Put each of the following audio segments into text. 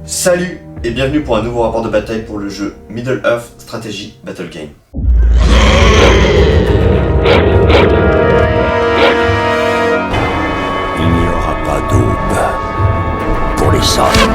Salut et bienvenue pour un nouveau rapport de bataille pour le jeu Middle-earth Strategy Battle Game. Il n'y aura pas d'aube pour les hommes.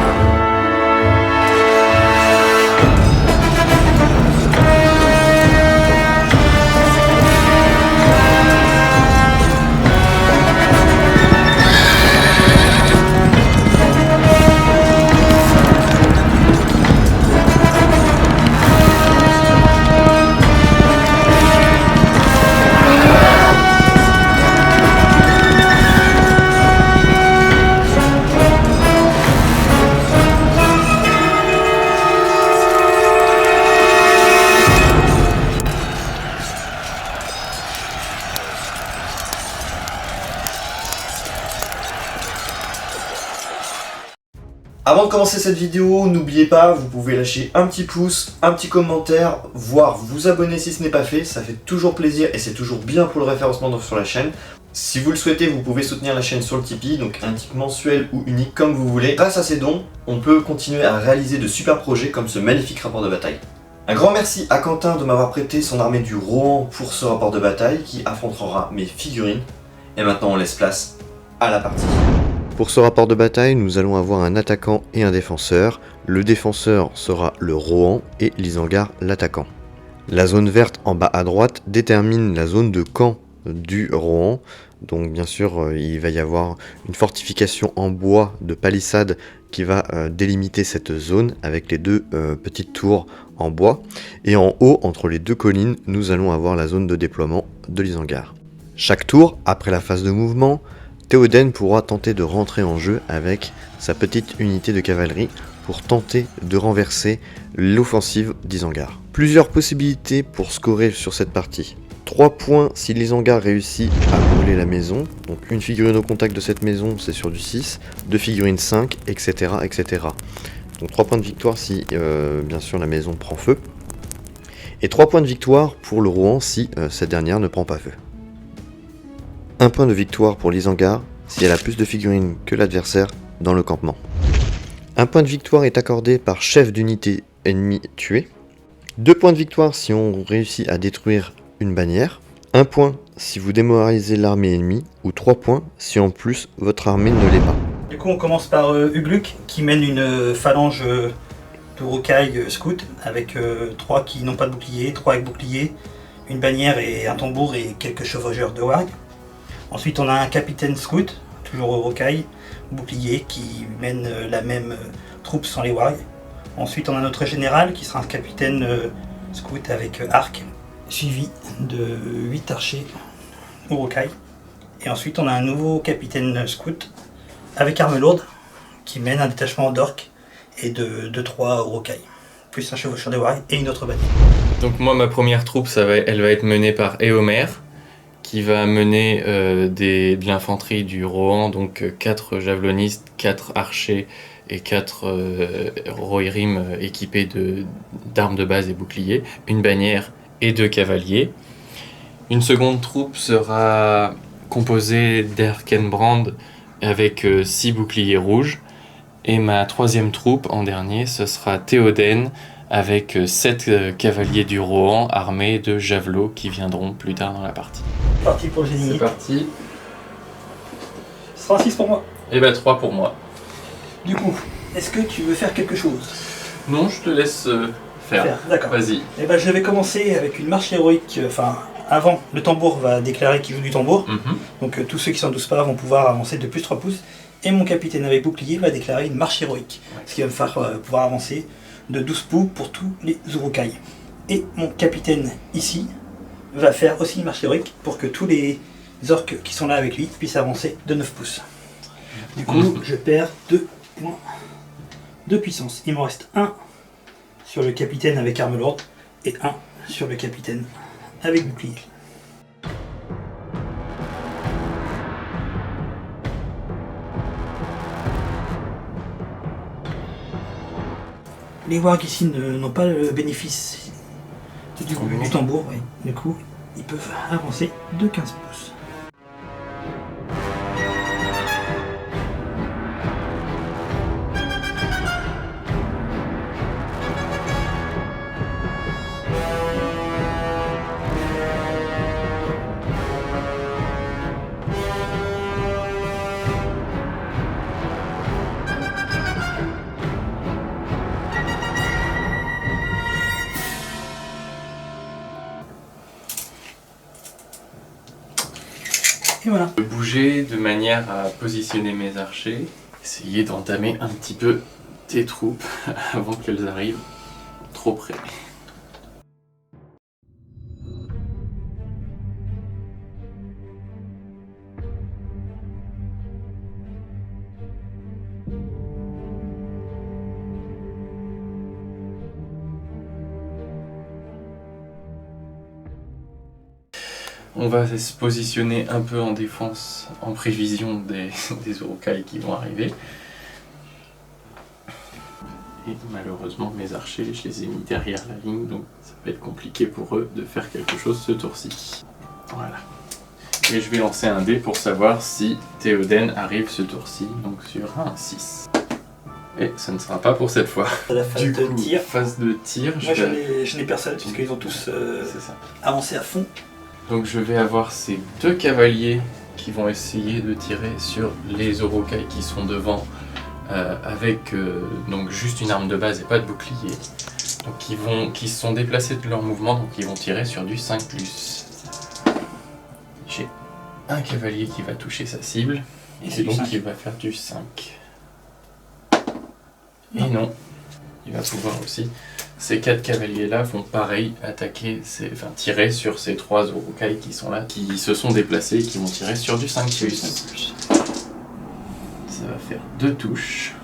Avant de commencer cette vidéo, n'oubliez pas, vous pouvez lâcher un petit pouce, un petit commentaire, voire vous abonner si ce n'est pas fait, ça fait toujours plaisir et c'est toujours bien pour le référencement sur la chaîne. Si vous le souhaitez, vous pouvez soutenir la chaîne sur le Tipeee, donc un titre mensuel ou unique comme vous voulez. Grâce à ces dons, on peut continuer à réaliser de super projets comme ce magnifique rapport de bataille. Un grand merci à Quentin de m'avoir prêté son armée du Rohan pour ce rapport de bataille qui affrontera mes figurines. Et maintenant on laisse place à la partie. Pour ce rapport de bataille, nous allons avoir un attaquant et un défenseur. Le défenseur sera le Rohan et l'Isengard l'attaquant. La zone verte en bas à droite détermine la zone de camp du Rohan. Donc bien sûr, il va y avoir une fortification en bois de palissade qui va délimiter cette zone avec les deux petites tours en bois. Et en haut, entre les deux collines, nous allons avoir la zone de déploiement de l'Isengard. Chaque tour, après la phase de mouvement, Théoden pourra tenter de rentrer en jeu avec sa petite unité de cavalerie pour tenter de renverser l'offensive d'Isengard. Plusieurs possibilités pour scorer sur cette partie. 3 points si l'Isengard réussit à brûler la maison, donc une figurine au contact de cette maison c'est sur du 6, 2 figurines 5, etc. etc. Donc 3 points de victoire si bien sûr la maison prend feu, et 3 points de victoire pour le Rohan si cette dernière ne prend pas feu. 1 point de victoire pour l'Isengard si elle a plus de figurines que l'adversaire dans le campement. 1 point de victoire est accordé par chef d'unité ennemi tué. 2 points de victoire si on réussit à détruire une bannière. 1 point si vous démoralisez l'armée ennemie. Ou 3 points si en plus votre armée ne l'est pas. Du coup on commence par Ugluk qui mène une phalange de rocailles scout avec 3 qui n'ont pas de bouclier, 3 avec bouclier, une bannière et un tambour et quelques chevaucheurs de warg. Ensuite, on a un capitaine scout, toujours au rocaille, bouclier, qui mène la même troupe sans les wargs. Ensuite, on a notre général, qui sera un capitaine scout avec arc, suivi de 8 archers au rocaille. Et ensuite, on a un nouveau capitaine scout avec arme lourde, qui mène un détachement d'orques et de 3 au rocaille, plus un chevaucheur de wargs et une autre bannière. Donc moi, ma première troupe, elle va être menée par Éomer, qui va mener de l'infanterie du Rohan, donc 4 javelonistes, 4 archers et 4 rohirrim équipés d'armes de base et boucliers, une bannière et 2 cavaliers. Une seconde troupe sera composée d'Erkenbrand avec 6 boucliers rouges. Et ma troisième troupe, en dernier, ce sera Théoden, avec 7 cavaliers du Rohan armés de javelots qui viendront plus tard dans la partie. Parti pour le génie. C'est parti. Ce sera 6 pour moi. Et bah 3 pour moi. Du coup, est-ce que tu veux faire quelque chose? Non, je te laisse faire. D'accord. Vas-y. Et ben, je vais commencer avec une marche héroïque. Avant, le tambour va déclarer qu'il joue du tambour. Donc tous ceux qui sont en 12 pas vont pouvoir avancer de plus 3 pouces. Et mon capitaine avec bouclier va déclarer une marche héroïque. Ce qui va me faire pouvoir avancer de 12 pouces pour tous les urukai. Et mon capitaine ici va faire aussi une marche héroïque pour que tous les orques qui sont là avec lui puissent avancer de 9 pouces. Du coup, je perds 2 points de puissance. Il m'en reste 1 sur le capitaine avec arme lourde et 1 sur le capitaine avec bouclier. Les wargs ici n'ont pas le bénéfice du tambour, ouais. Du coup, ils peuvent avancer de 15 pouces. Et voilà. Bouger de manière à positionner mes archers. Essayer d'entamer un petit peu tes troupes avant qu'elles arrivent trop près. On va se positionner un peu en défense en prévision des Uruk-hai qui vont arriver. Et malheureusement mes archers, je les ai mis derrière la ligne, donc ça va être compliqué pour eux de faire quelque chose ce tour-ci. Voilà. Et je vais lancer un dé pour savoir si Théoden arrive ce tour-ci, donc sur un 6. Et ça ne sera pas pour cette fois. La phase de tir. Phase de tir. Moi je n'ai personne puisqu'ils ont tous avancé à fond. Donc je vais avoir ces 2 cavaliers qui vont essayer de tirer sur les Uruk-hai qui sont devant avec donc juste une arme de base et pas de bouclier. Donc qui se sont déplacés de leur mouvement, donc ils vont tirer sur du 5+. J'ai un cavalier qui va toucher sa cible et donc il va faire du 5. Et non, il va pouvoir aussi. Ces 4 cavaliers-là vont pareil attaquer, tirer sur ces 3 Uruk-hai qui sont là, qui se sont déplacés et qui vont tirer sur du 5+. Ça va faire 2 touches.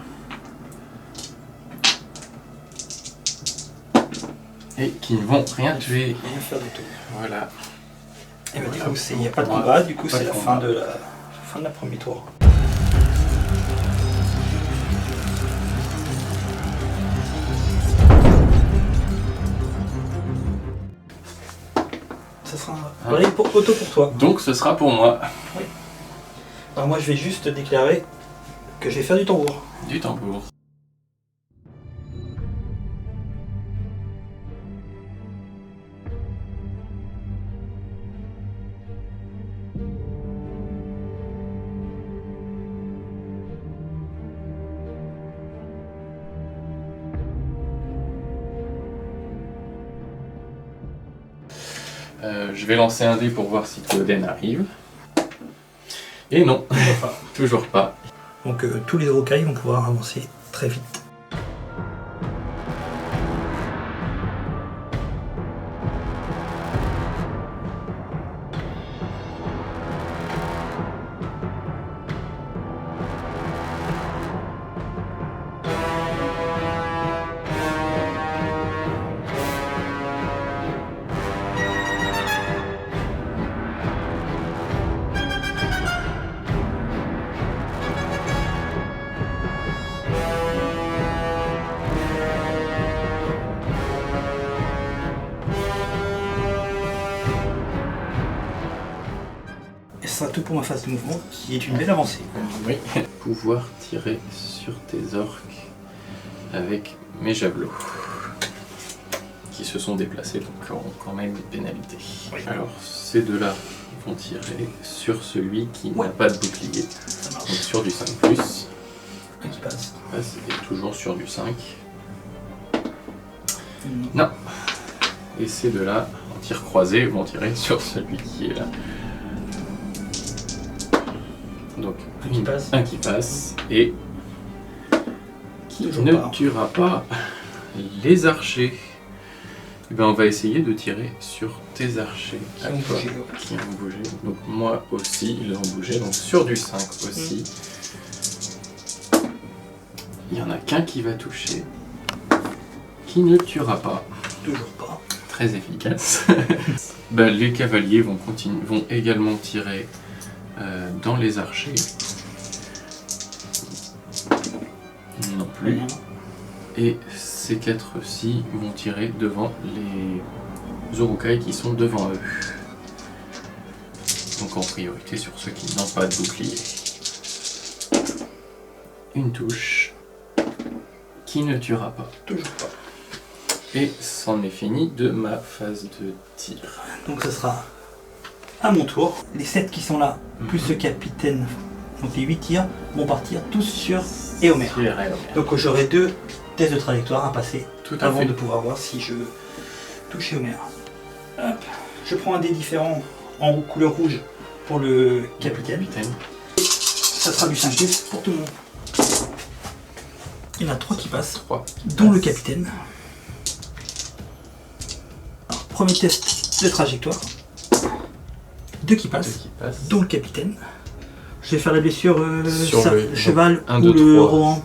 Et qui ne vont rien tuer. Rien faire du tout. Voilà. Et bah, du coup, il n'y a pas de combat, du coup, c'est la fin de la premier tour. Ça sera auto pour toi. Donc ce sera pour moi. Oui. Alors moi je vais juste déclarer que je vais faire du tambour. Du tambour. Je vais lancer un dé pour voir si Théoden arrive. Et non, toujours pas. Donc tous les Uruk-hai vont pouvoir avancer très vite. Ce sera tout pour ma phase de mouvement, qui est une belle avancée. Oui. Pouvoir tirer sur tes orques avec mes javelots qui se sont déplacés, donc auront quand même des pénalités. Oui. Alors ces 2-là vont tirer sur celui qui n'a pas de bouclier, donc sur du 5+. Qui passe. Et toujours sur du 5. Non. Et ces 2-là, en tir croisé, vont tirer sur celui qui est là. Donc un qui passe et qui ne tuera pas les archers. Et ben on va essayer de tirer sur tes archers qui ont bougé. Donc moi aussi ils ont bougé, donc sur du 5 aussi. Il n'y en a qu'un qui va toucher, qui ne tuera pas. Toujours pas. Très efficace. Ben, les cavaliers vont également tirer dans les archers. Non plus. Et ces 4-ci vont tirer devant les Uruk-hai qui sont devant eux. Donc en priorité sur ceux qui n'ont pas de bouclier. Une touche qui ne tuera pas. Toujours pas. Et c'en est fini de ma phase de tir. Donc ce sera à mon tour. Les 7 qui sont là, plus ce capitaine, donc les 8 tirs, vont partir tous sur Éomer. Donc j'aurai 2 tests de trajectoire à passer avant de pouvoir voir si je touche Éomer. Hop. Je prends un dé différent en couleur rouge pour le capitaine. Capitaine. Ça sera du 5 pour tout le monde. Il y en a 3 qui passent, 3. dont le capitaine. Alors, premier test de trajectoire. 2 qui passent, dont le capitaine. Je vais faire la blessure sur le cheval 1, ou 2, le 3. Rohan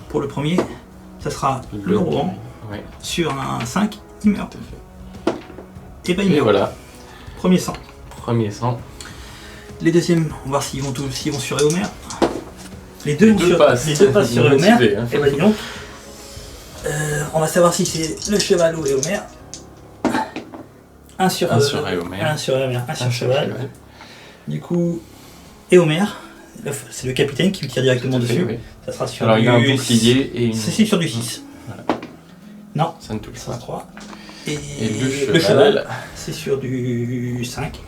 pour le premier. Ça sera le Rohan. Ouais. Sur un 5, il meurt. Tout à fait. Et ben il Et meurt. voilà, Premier sang. premier sang. Les deuxièmes, on va voir s'ils vont sur Éomer. Les deux passent. Les deux passent sur Éomer. Motivé, hein. Et ben dis donc. On va savoir si c'est le cheval ou Éomer. Un sur Éomer. Un sur Éomer, un sur cheval. Du coup, Éomer, c'est le capitaine qui me tire directement dessus. Oui. Ça sera sur Alors du il a un bouclier et une... C'est sur du 6. Voilà. Non, Ça ne touche ça sera pas. 3. Et, le cheval, c'est sur du 5.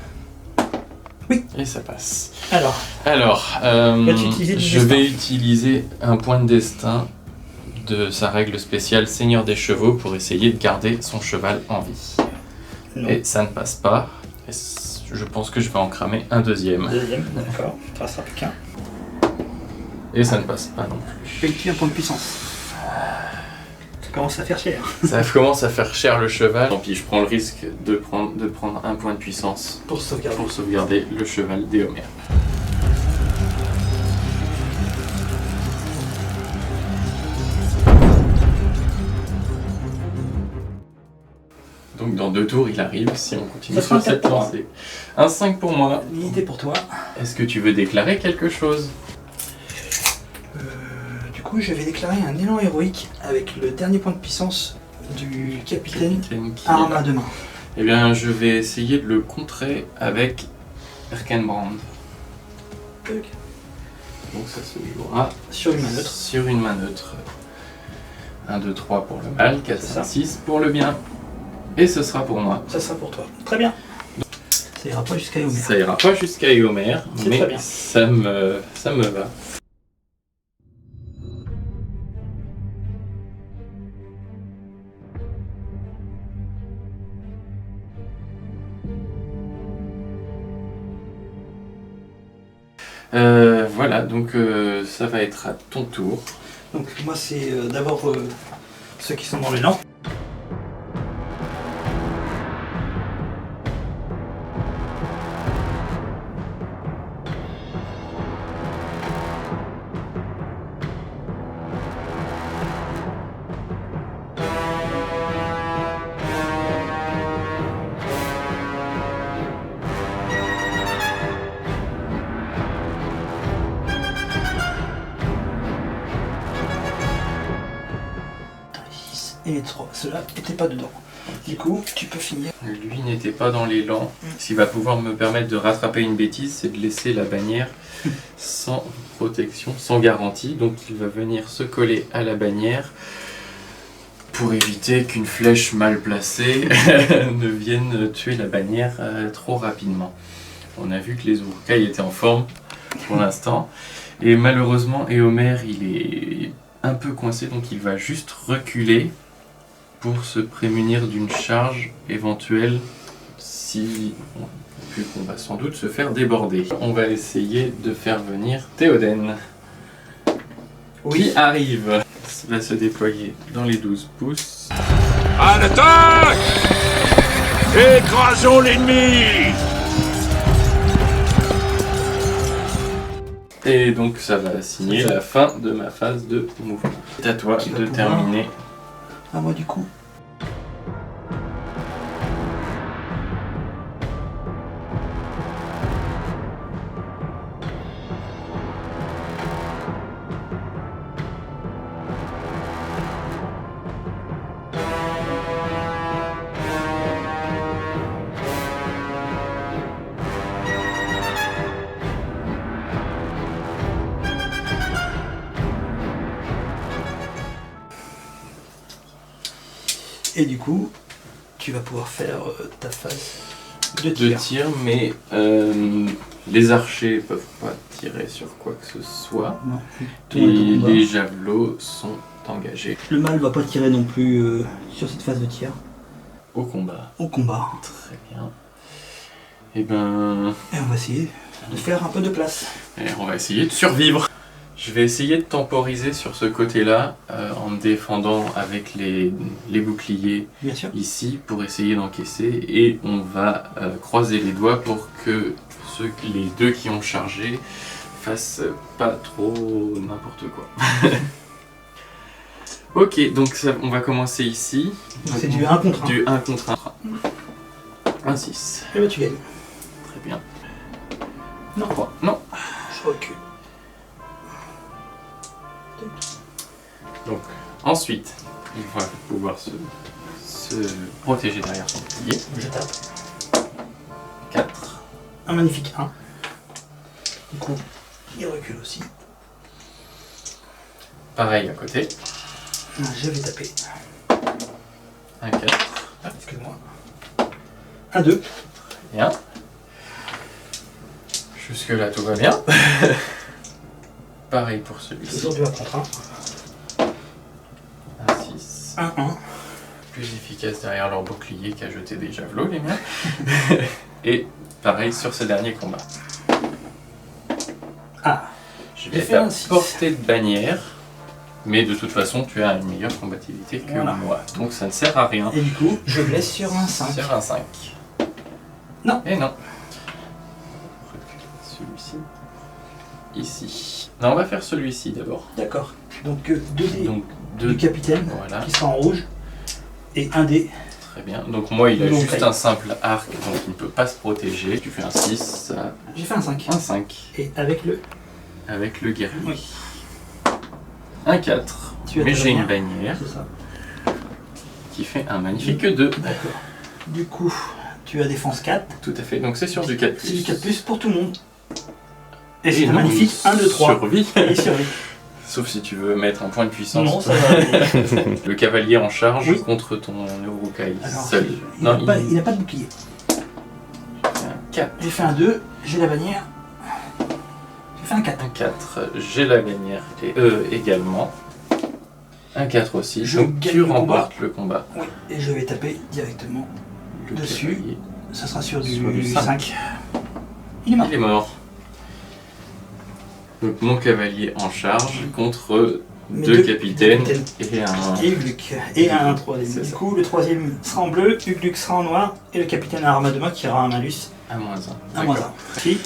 et ça passe. Alors, Vas-tu utiliser du je destin vais utiliser un point de destin de sa règle spéciale Seigneur des chevaux pour essayer de garder son cheval en vie. non. Et ça ne passe pas. Et je pense que je vais en cramer un deuxième. Deuxième, d'accord. Il ne restera plus qu'un. Et ça ne passe pas non plus. Payes-tu un point de puissance? Ça commence à faire cher. Ça commence à faire cher le cheval. Tant pis, je prends le risque de prendre un point de puissance Pour sauvegarder. pour sauvegarder le cheval d'Éomer. Donc dans 2 tours, il arrive si on continue Ça sera sur un cette 4 pour lancée. Un 5 pour moi. Unité pour toi. Est-ce que tu veux déclarer quelque chose? Du coup, je vais déclarer un élan héroïque avec le dernier point de puissance du capitaine Qui arme à 2 mains. Eh bien, je vais essayer de le contrer avec Erkenbrand. Donc ça se jouera Sur une main neutre. sur une main neutre. 1, 2, 3 pour le mal, 4, C'est 5, ça. 6 pour le bien. Et ce sera pour moi. Ça sera pour toi. Très bien. Ça ira pas jusqu'à Éomer. Ça ira pas jusqu'à Éomer, C'est mais très bien. ça me va. Voilà, donc ça va être à ton tour. Donc moi c'est d'abord ceux qui sont dans l'élan. Et les 3, ceux-là n'étaient pas dedans. Du coup, tu peux finir. Lui n'était pas dans l'élan. S'il va pouvoir me permettre de rattraper une bêtise, c'est de laisser la bannière sans protection, sans garantie. Donc il va venir se coller à la bannière pour éviter qu'une flèche mal placée ne vienne tuer la bannière trop rapidement. On a vu que les Uruk-hai étaient en forme pour l'instant. Et malheureusement, Éomer, il est un peu coincé, donc il va juste reculer pour se prémunir d'une charge éventuelle si vu qu'on va sans doute se faire déborder. On va essayer de faire venir Théoden qui arrive. Va se déployer dans les 12 pouces. À l'attaque! Écrasons l'ennemi! Et donc ça va signer C'est ça. la fin de ma phase de mouvement. C'est à toi Qui va de pouvoir- terminer. À moi du coup. Et du coup, tu vas pouvoir faire ta phase de De tir. tir, mais les archers peuvent pas tirer sur quoi que ce soit. Non, tout le monde est au Et combat. les javelots sont engagés Le mâle va pas tirer non plus sur cette phase de tir. au combat. Au combat. Très bien. Et ben... Et on va essayer de faire un peu de place. Et on va essayer de survivre. Je vais essayer de temporiser sur ce côté-là en me défendant avec les boucliers Bien sûr. ici pour essayer d'encaisser et on va croiser les doigts pour que les deux qui ont chargé fassent pas trop n'importe quoi. Ok, donc on va commencer ici. C'est du 1 contre 1. Du 1 contre 1. Un 6. Et bah tu gagnes. Très bien. Non. 3. Non. Je recule. Donc, ensuite, il va pouvoir se protéger derrière son bouclier. Je tape. 4. Un magnifique 1. Du coup, il recule aussi. Pareil à côté. Je vais taper. Un 4. Ah, excuse-moi. Un 2. Bien. Jusque là tout va bien. Pareil pour celui-ci. Toujours du 1 contre 1. Un 6. Un 1. Plus efficace derrière leur bouclier qu'à jeter des javelots les miens. Et pareil sur ce dernier combat. Ah. Je J'ai vais fait un 6. portée de bannière. Mais de toute façon tu as une meilleure combativité que Voilà. moi. Donc ça ne sert à rien. Et du coup, je blesse sur un 5. Sur un 5. Non. Et non. Celui-ci. Ici. Non, on va faire celui-ci d'abord. D'accord. Donc 2 dés Donc du 2. capitaine Voilà, qui sera en rouge. Et 1 dé. très bien. Donc moi il a Donc, juste un simple arc, donc il ne peut pas se protéger. Tu fais un 6, ça... J'ai fait un 5. un 5. Et avec le... Avec le guerrier. Oui. Un 4. Tu as Mais ta j'ai une bannière. bannière C'est ça. qui fait un magnifique 2. D'accord. Du coup, tu as défense 4. Tout à fait, donc c'est sur du 4+. C'est du 4+ pour tout le monde. Et Et c'est un non, magnifique 1, 2, 3. Survie. Et survie. Sauf si tu veux mettre un point de puissance. Non, ça va. Le cavalier en charge Oui. contre ton Urukai Alors, seul. il Non, n'a pas de bouclier. fait un 4. J'ai fait un 2, j'ai la bannière. J'ai fait un 4. Un 4, j'ai la bannière et également. Un 4 aussi, Je donc gagne tu le remportes le combat. Oui. Et je vais taper directement. Le Dessus. cavalier. Ça sera sur Sur du du 5. 5. Il est mort. Il est mort. Donc mon cavalier en charge contre Mes deux deux capitaines capitaines. et un... Et Ugluk. Et un troisième. C'est Du ça. coup, le troisième sera en bleu, Ugluk sera en noir, et le capitaine a arme de main qui aura un malus à moins 1. à moins 1. Si.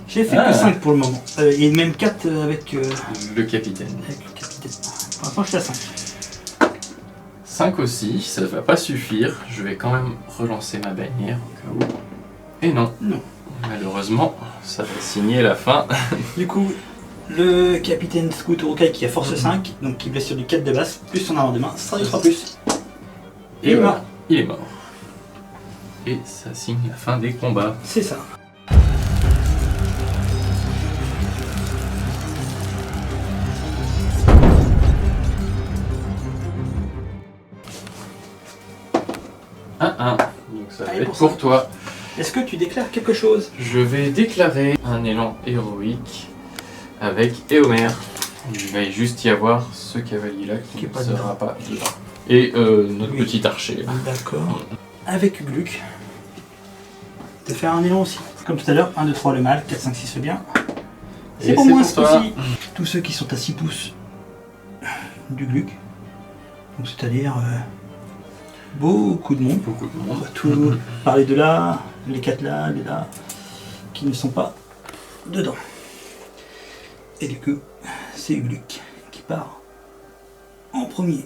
J'ai fait Ah. que 5 pour le moment. Et même 4 avec Le capitaine. le capitaine. Pour l'instant, je suis à 5. 5 aussi, ça va pas suffire. Je vais quand même relancer ma bannière au cas où. Et non. Non. Malheureusement, ça va signer la fin. Du coup, le capitaine Scout Urukai qui a force 5, donc qui blesse sur du 4 de base, plus son arme de main, ça sera du 3+. Et Et voilà, mort. il est mort. Et ça signe la fin des combats. C'est ça. Un. Donc ça va Allez, être pour pour ça. toi. Est-ce que tu déclares quelque chose? Je vais déclarer un élan héroïque avec Éomer. Il va juste y avoir ce cavalier-là qui Qui est ne pas sera dedans. pas dedans. Et notre Oui. petit archer. D'accord. Avec Ugluk, de faire un élan aussi. Comme tout à l'heure, 1, 2, 3 le mal, 4, 5, 6 le bien. C'est Et pour c'est moi pour ce toi. coup-ci. Tous ceux qui sont à 6 pouces d'Ugluk, donc c'est-à-dire beaucoup de monde. Beaucoup de On monde. va tout parler de là, les 4 là, les là, qui ne sont pas dedans. Et du coup, c'est Ugluk qui part en premier.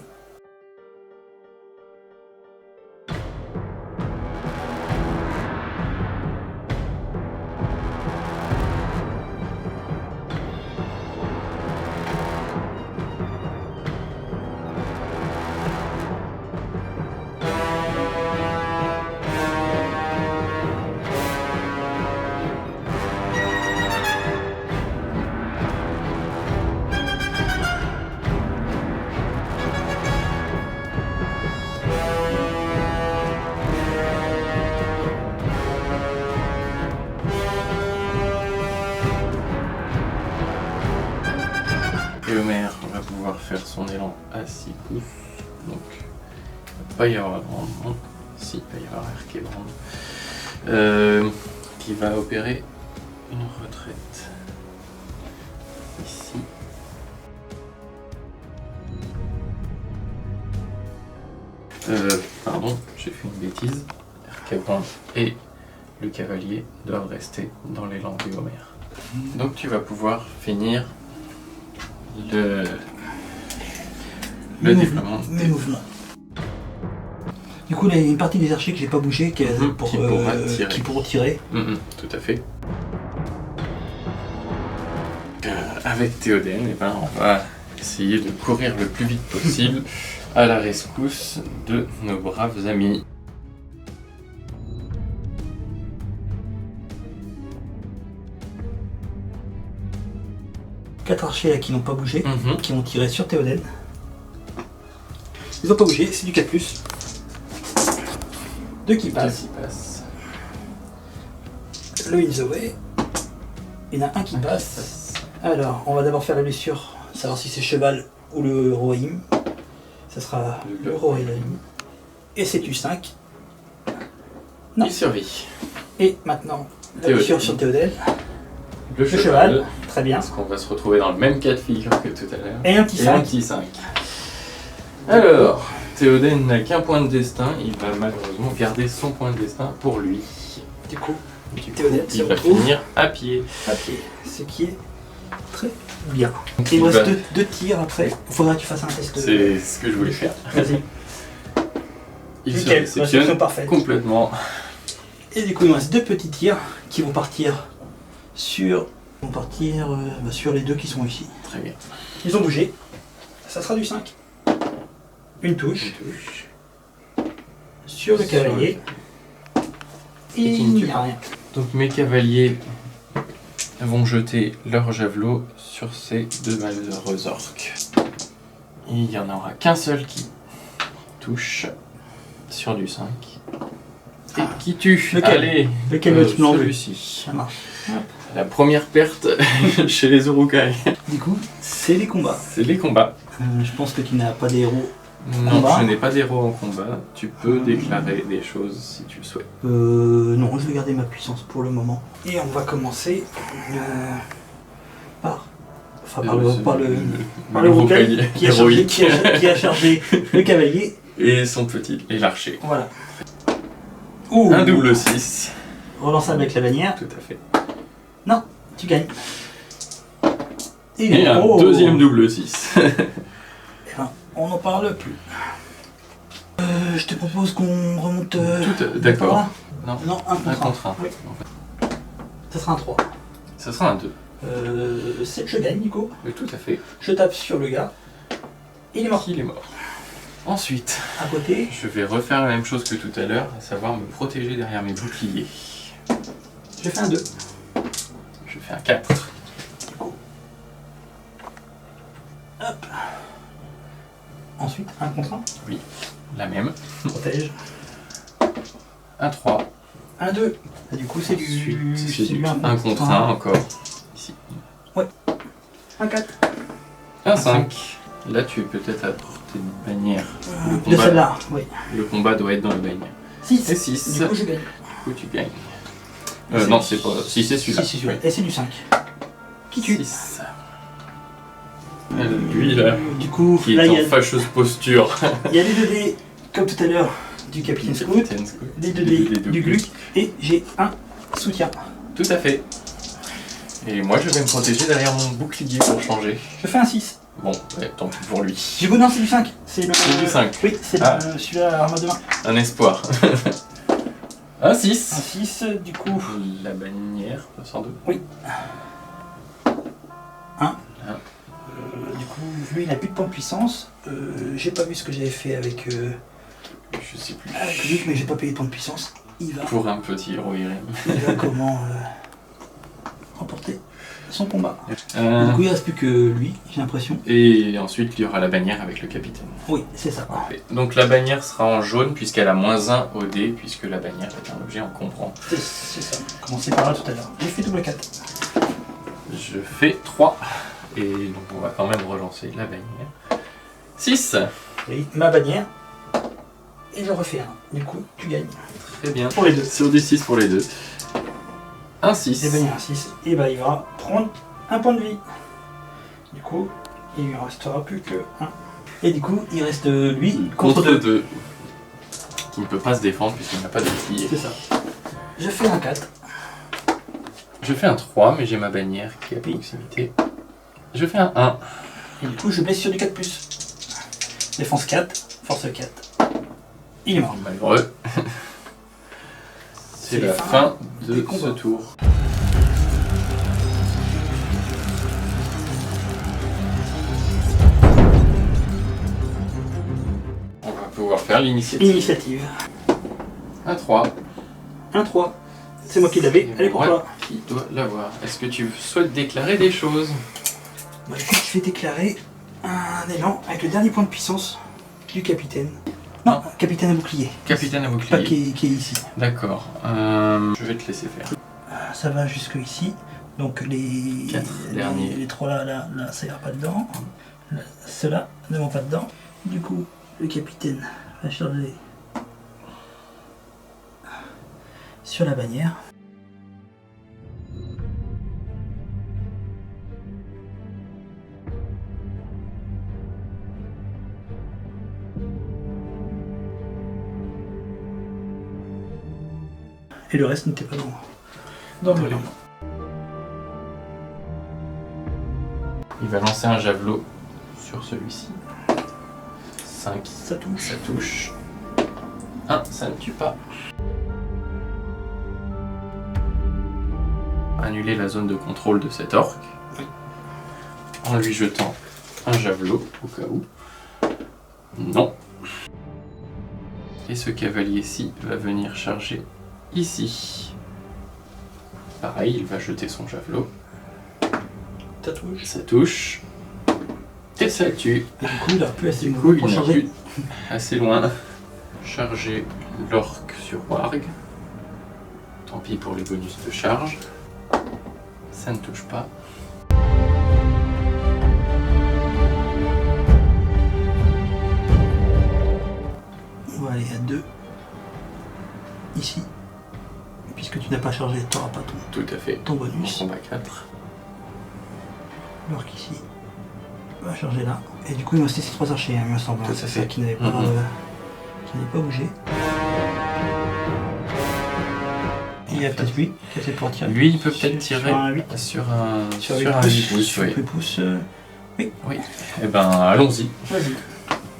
Éomer va pouvoir faire son élan à 6 pouces. Donc, il ne va pas y avoir grand monde. Si, il va y avoir Erkebrand. qui va opérer une retraite ici. Pardon, j'ai fait une bêtise. Arcabran et le cavalier doivent rester dans les langues de Homère. Donc tu vas pouvoir finir le déploiement. Mes mouvements. Du coup, il y a une partie des archers que j'ai pas bougé qui pourront tirer. Tout à fait. Avec Théoden, eh ben, on va essayer de courir le plus vite possible à la rescousse de nos braves amis. Quatre archers là qui n'ont pas bougé, qui ont tiré sur Théoden. Ils n'ont pas bougé, c'est du 4+. 2 qui passent. Le in the way. Il y en a un qui passe. Alors, on va d'abord faire la blessure, savoir si c'est cheval ou le Rohim. Ça sera le Rohim. Et c'est U5. Non. Il survit. Et maintenant, la blessure sur Théoden. Le cheval. Très bien. Parce qu'on va se retrouver dans le même cas de figure que tout à l'heure. Et un petit 5. Alors, Théoden n'a qu'un point de destin, il va malheureusement garder son point de destin pour lui. Du coup, Théoden il va finir à pied. Ce qui est très bien. Il me reste deux tirs après, il faudra que tu fasses un test. C'est ce que je voulais faire. Vas-y. Il se réceptionne complètement. Et du coup, il me reste 2 petits tirs qui vont partir sur les 2 qui sont ici. Très bien. Ils ont bougé. Ça sera du 5. Une touche. Sur le cavalier. Et il n'y a rien. Donc mes cavaliers vont jeter leur javelot sur ces 2 malheureux orques. Il n'y en aura qu'un seul qui touche sur du 5. Et qui tue. Allez, celui-ci. Ça marche. Hop. La première perte chez les Uruk-hai. Du coup, c'est les combats. C'est les combats. Je pense que tu n'as pas des héros. Non, je n'ai pas d'héros en combat. Tu peux déclarer des choses si tu le souhaites. Non, je vais garder ma puissance pour le moment. Et on va commencer par le Uruk-hai qui a chargé le cavalier. Et son petit, et l'archer. Voilà. Un double 6. Relançable avec la bannière. Tout à fait. Non, tu gagnes. Et un deuxième double 6. On n'en parle plus. Je te propose qu'on remonte. D'accord. Non, un contre 1. Oui. Ça sera un 3. Ça sera un 2. Je gagne, Nico. Oui, tout à fait. Je tape sur le gars. Il est mort. Il est mort. Ensuite, à côté, je vais refaire la même chose que tout à l'heure, à savoir me protéger derrière mes boucliers. J'ai fait un 2. Je fais un 4. Hop. Ensuite, un contre 1. Oui, la même. Protège. Un 3. Un 2. Et du coup, c'est du 1 contre 1 encore. Ici. Ouais. Un 4. Un 5. Là, tu es peut-être à portée de bannière. De celle-là, oui. Le combat doit être dans le bannière. 6. Et 6. Du coup, je gagne. Du coup, tu gagnes. Non, c'est pas. Si, c'est celui-là. Si, c'est celui-là. Et c'est du 5. Qui tue 6. Lui, là. Du coup, qui là, est en fâcheuse posture. Il y a les 2 dés, comme tout à l'heure, du Capitaine Scout. Les 2 dés du Gluck. Et j'ai un soutien. Tout à fait. Et moi, je vais me protéger derrière mon bouclier pour changer. Je fais un 6. Bon, ouais, tant pis pour lui. J'ai beau, non, c'est du 5. C'est du 5. Oui, c'est celui-là, arme de main. Un espoir. Un 6. Un 6, du coup. La bannière, sans doute. Oui. 1. Du coup, lui, il n'a plus de points de puissance. J'ai pas vu ce que j'avais fait avec. Je sais plus. Avec lui, mais j'ai pas payé de points de puissance. Il va. Pour un petit héros Irem. Il va comment remporter son combat. Du coup, il ne reste plus que lui, j'ai l'impression. Et ensuite, il y aura la bannière avec le capitaine. Oui, c'est ça. Parfait. Donc la bannière sera en jaune puisqu'elle a -1 au dé, puisque la bannière est un objet encombrant. C'est ça. Commencez par là tout à l'heure. J'ai fait double 4. Je fais 3. Et donc on va quand même relancer la bannière. 6. Oui, ma bannière. Et je refais un. Du coup, tu gagnes. Très bien. Pour les deux. Sur du 6 pour les deux. Un Et 6. ben il y a un 6. Et ben il va prendre un point de vie. Du coup, il lui restera plus que 1. Et du coup, il reste lui contre 2. Qui ne peut pas se défendre puisqu'il n'a pas de bouclier. C'est ça. Je fais un 4. Je fais un 3, mais j'ai ma bannière qui est à proximité. Je fais un 1. Et du coup, je blesse sur du 4+. Défense 4, force 4. Il est mort. Malheureux. C'est la fin de ce tour. On va pouvoir faire l'initiative. Initiative. Un 3. Un 3. C'est moi qui l'avais. Allez, pour toi. Qui doit l'avoir. Est-ce que tu souhaites déclarer des choses? Bah, écoute, je vais déclarer un élan avec le dernier point de puissance du capitaine. Non, capitaine à bouclier. Capitaine à Pas bouclier. qui est ici. D'accord. Je vais te laisser faire. Ça va jusque ici. Donc les 4 derniers. les 3 là, ça ira pas dedans. Là, ceux-là ne vont pas dedans. Du coup, le capitaine va charger sur la bannière. Et le reste n'était pas dans le plan. Il va lancer un javelot sur celui-ci. 5. Ça touche. Ça touche. 1, ça ne tue pas. Annuler la zone de contrôle de cet orc. Oui. En lui jetant un javelot au cas où. Non. Et ce cavalier-ci va venir charger ici. Pareil, il va jeter son javelot. Ça touche. Ça touche. Et ça tue. Et du coup, il a plus assez Du de coup, mouvement il pour n'a charger. plus assez loin. Charger l'orc sur Warg. Tant pis pour les bonus de charge. Ça ne touche pas. On va aller à 2. Ici. Puisque tu n'as pas chargé, tu n'auras pas Tout à fait. ton En bonus. combat 4. L'orc ici va charger là. Et du coup, il me restait ces 3 archers, il me semble. Tout à C'est fait. ça qui n'avait pas, qui n'avait pas bougé. Et il y a peut-être lui qui a peut-être pour tirer. Lui, il peut peut-être tirer sur un 8. sur un Sur 8 pouces. Sur Oui. 8 pouces. Oui. Eh ben, allons-y. Vas-y.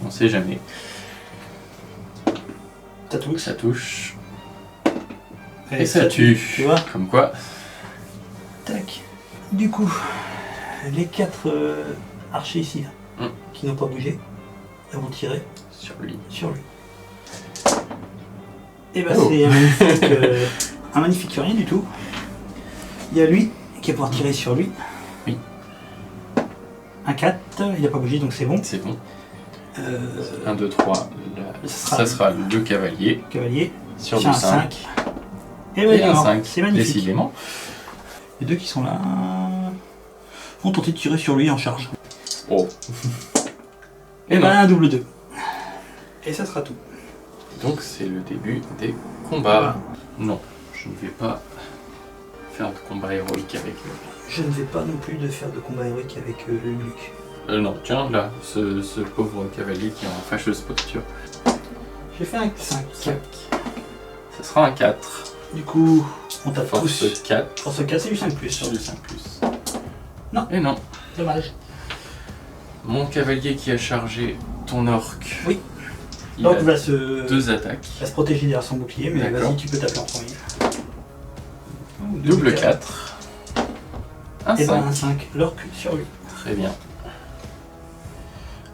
On sait jamais. Ça touche. Ça touche. Et ça tue. Tu vois. Comme quoi. Tac. Du coup, les 4 archers ici, là, qui n'ont pas bougé, ils vont tirer Sur lui. sur lui. Et bah Oh. c'est un magnifique rien du tout. Il y a lui qui va pouvoir tirer sur lui. Oui. Un 4, il n'a pas bougé donc c'est bon. C'est bon. Euh, 1, 2, 3. Ça sera le cavalier. Cavalier. Sur Tiens, du un 5. 5. Et bah, il est un mort. 5. C'est magnifique. Décidément. Les deux qui sont là vont tenter de tirer sur lui en charge. Oh. Et Et bah non. un double 2. Et ça sera tout. Donc c'est le début des combats. Non, je ne vais pas faire de combat héroïque avec lui. Je ne vais pas non plus de faire de combat héroïque avec le Luc. Non, tiens là, ce pauvre cavalier qui est en fâcheuse posture. J'ai fait un 5. Ça sera un 4. Du coup, on tape Force tous. 4 Force 4, c'est du 5+. sur du 5+. Non. Et non. Dommage. Mon cavalier qui a chargé ton orc. Oui. Il Donc a va se 2 attaques. protéger derrière son bouclier, mais D'accord. vas-y, tu peux taper en premier. Double 4. Un Et 5. ben un 5, l'orc sur lui. Très bien.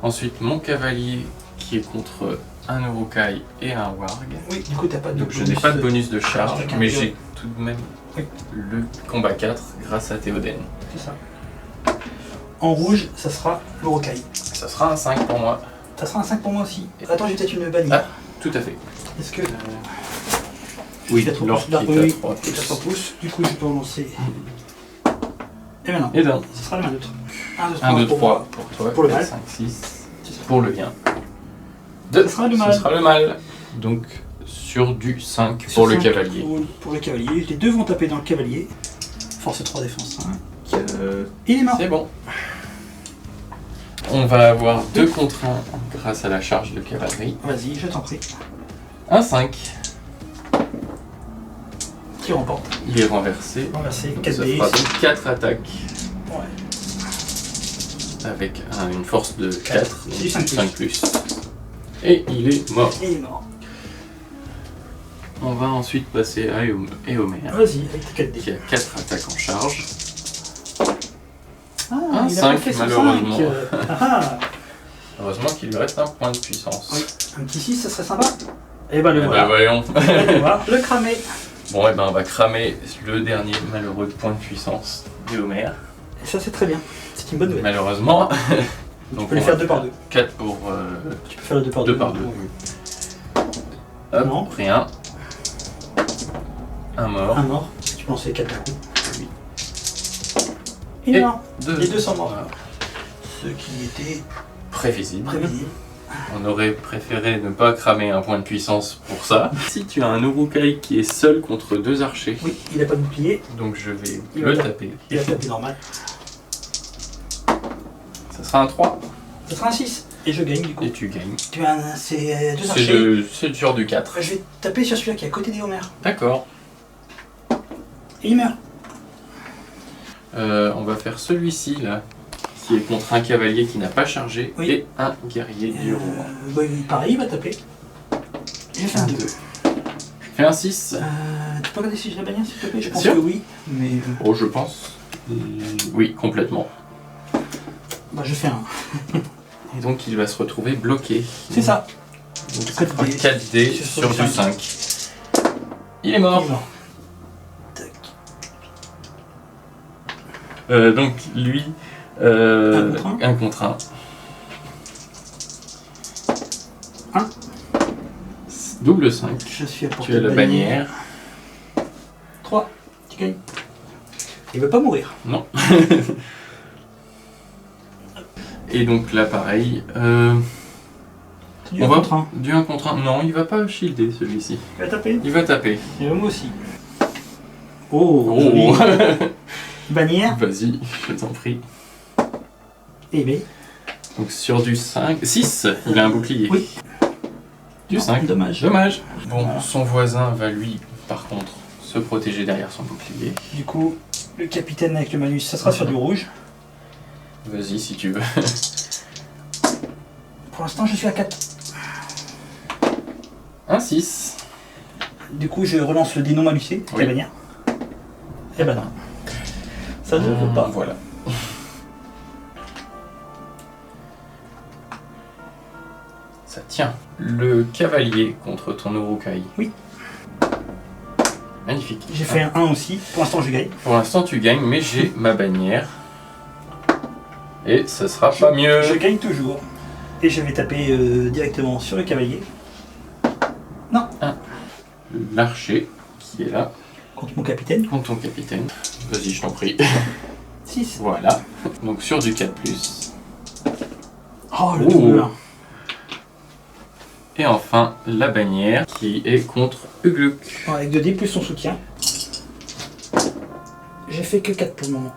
Ensuite, mon cavalier qui est contre un Urukai et un Warg. Oui, du coup t'as pas de Donc je n'ai pas de bonus de charge, Chacun mais deux. j'ai tout de même Oui. le combat 4 grâce à Théoden. C'est ça. En rouge, ça sera l'Urukai. Ça sera un 5 pour moi. Ça sera un 5 pour moi aussi. Attends, j'ai peut-être une bannière. Tout à fait. Est-ce que... Oui, Peut-être l'orc qui là, est oui, à 3 qui est à 3 pouces. pouces. Du coup, je peux en lancer. Et maintenant, Et d'un. ce sera le main neutre. 1, 2, pour 3 moi. pour toi. Pour le mal. 5, 6 C'est ça. pour le bien. 2, Ce sera le mal. Ce sera le mal. Donc sur du 5 pour le cavalier. Pour le cavalier. Les deux vont taper dans le cavalier. Force 3, défense 5. Il est mort. C'est bon. On va avoir 2 contre 1 grâce à la charge de cavalerie. Vas-y, je t'en prie. Un 5. Qui remporte. Il est renversé. Renversé, Ça 4D. fera donc 4 attaques Ouais. avec une force de 4, C'est du 5+. 5+. Et il est mort. Il est mort. On va ensuite passer à Éomer, Vas-y, avec tes 4D. qui a 4 attaques en charge. Ah, Un il a 5, pas fait son malheureusement. 5. Ah, Heureusement qu'il lui reste un point de puissance. oui. Un petit 6, ça serait sympa. Et bah le Eh voilà. ben, voyons. Le voilà. Le cramer. Bon, et ben on va cramer le dernier malheureux point de puissance d'Éomer. Et ça c'est très bien. C'est une bonne nouvelle. Malheureusement. Donc Tu peux les faire 2 par 2. 4 pour Tu peux faire le 2 par 2. 2 par 2. Hop, Non. rien. Un mort. Un mort. Tu peux lancer 4 d'un coup. Oui. Il est Et mort. 2. Les 2 sont morts. Voilà. Ce qui était Prévisible. prévisible. On aurait préféré ne pas cramer un point de puissance pour ça. Si tu as un Urukai qui est seul contre 2 archers, Oui, il a pas de bouclier. donc je vais Il le va taper. Il a tapé normal. Ça sera un 3 Ça sera un 6. Et je gagne du coup. et tu gagnes. Tu as c'est 2 archers. C'est sur du 4. Je vais taper sur celui-là qui est à côté des Homer. D'accord. Et il meurt. On va faire celui-ci là, qui est contre un cavalier qui n'a pas chargé, Oui. et un guerrier du roi. Bah, pareil, il va taper. J'ai fait un 2. Fais un 6. Tu peux regarder si j'ai la bannière s'il te plaît? Je Bien pense sûr. que oui. Mais Oh, je pense. Oui, complètement. bah, je fais un. Et donc il va se retrouver bloqué. C'est ça. Donc ça fera 4D. 4D Sur sur du du 5. Il est mort. Il est mort. Tac. Donc lui, Un contre un. 1. Un. Double 5. Je suis à portée Tu as de la bannière. 3. Tu gagnes. Il veut pas mourir. Non. Et donc là pareil. C'est du On 1 va contre 1. du 1 contre 1. Non, il va pas shielder celui-ci. Il va taper. Il va taper. Et moi aussi. Oh, Oh. joli. Bannière. Vas-y, je t'en prie. Et B. Donc sur du 5. 6, il a un bouclier. Oui. Du Non, 5. dommage. Dommage. Bon, Voilà. son voisin va lui, par contre, se protéger derrière son bouclier. Du coup, le capitaine avec le malus, ça sera sur du rouge. Vas-y si tu veux. Pour l'instant, je suis à 4. Un 6. Du coup, je relance le dé non malusé, Oui. la bannière. Et ben non. Ça ne veut pas. Voilà. Ça tient. Le cavalier contre ton Urukai. Oui. Magnifique. J'ai fait un 1 aussi. Pour l'instant, je gagne. Pour l'instant tu gagnes, mais j'ai ma bannière. Et ça sera pas mieux. Je gagne toujours. Et je vais taper directement sur le cavalier. L'archer qui est là, Contre mon capitaine. contre ton capitaine. Vas-y, je t'en prie. 6. Voilà. Donc sur du 4+. Oh, le Oh. double. Et enfin, la bannière qui est contre Ugluk. Bon, avec 2D plus son soutien. J'ai fait que 4 pour le moment.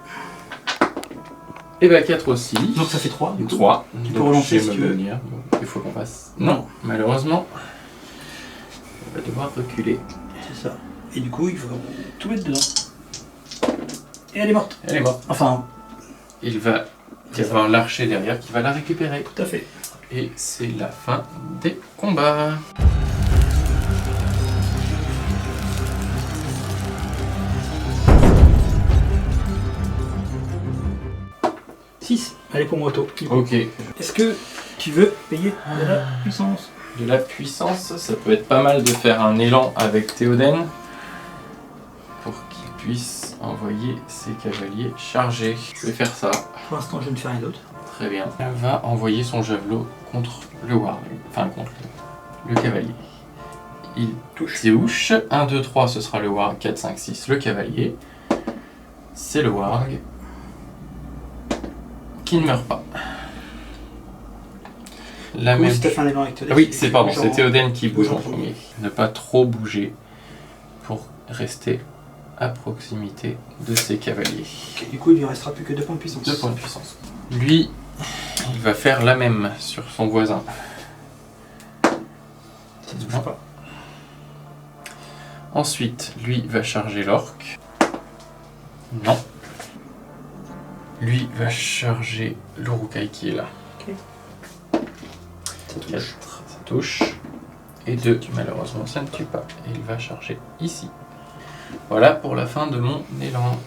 Et bah 4 aussi. Donc ça fait 3 du coup. 3. Tu peux relancer si ma tu veux. bannière. Donc, il faut qu'on passe. Non, malheureusement. On va devoir reculer. C'est ça. Et du coup, il faut tout mettre dedans. Et elle est morte. Elle est morte. Enfin, Il va y avoir l'archer derrière qui va la récupérer. tout à fait. Et c'est la fin des combats. Allez pour moi auto. Ok. Est-ce que tu veux payer de la puissance? De la puissance, ça peut être pas mal de faire un élan avec Théoden pour qu'il puisse envoyer ses cavaliers chargés. Je vais faire ça. Pour l'instant, je ne fais rien d'autre. Très bien. Elle va envoyer son javelot contre le warg, enfin contre le cavalier. Il touche. 1, 2, 3, ce sera le warg. 4, 5, 6, le cavalier. C'est le warg qui ne meurt pas. La Ou même si t'as fait un élan avec Théoden. Ah oui, c'est Théoden qui bouge en bouge en premier. Ne pas trop bouger pour rester à proximité de ses cavaliers. Ok, du coup, il lui restera plus que 2 points de puissance. 2 points de puissance. Lui, il va faire la même sur son voisin. Ça ne bouge pas. Ensuite, lui va charger l'orque. Non. Lui va charger l'Urukai qui est là. Ok. Ça touche. 4, ça touche. Et 2, malheureusement, ça ne tue pas. Et il va charger ici. Voilà pour la fin de mon élan.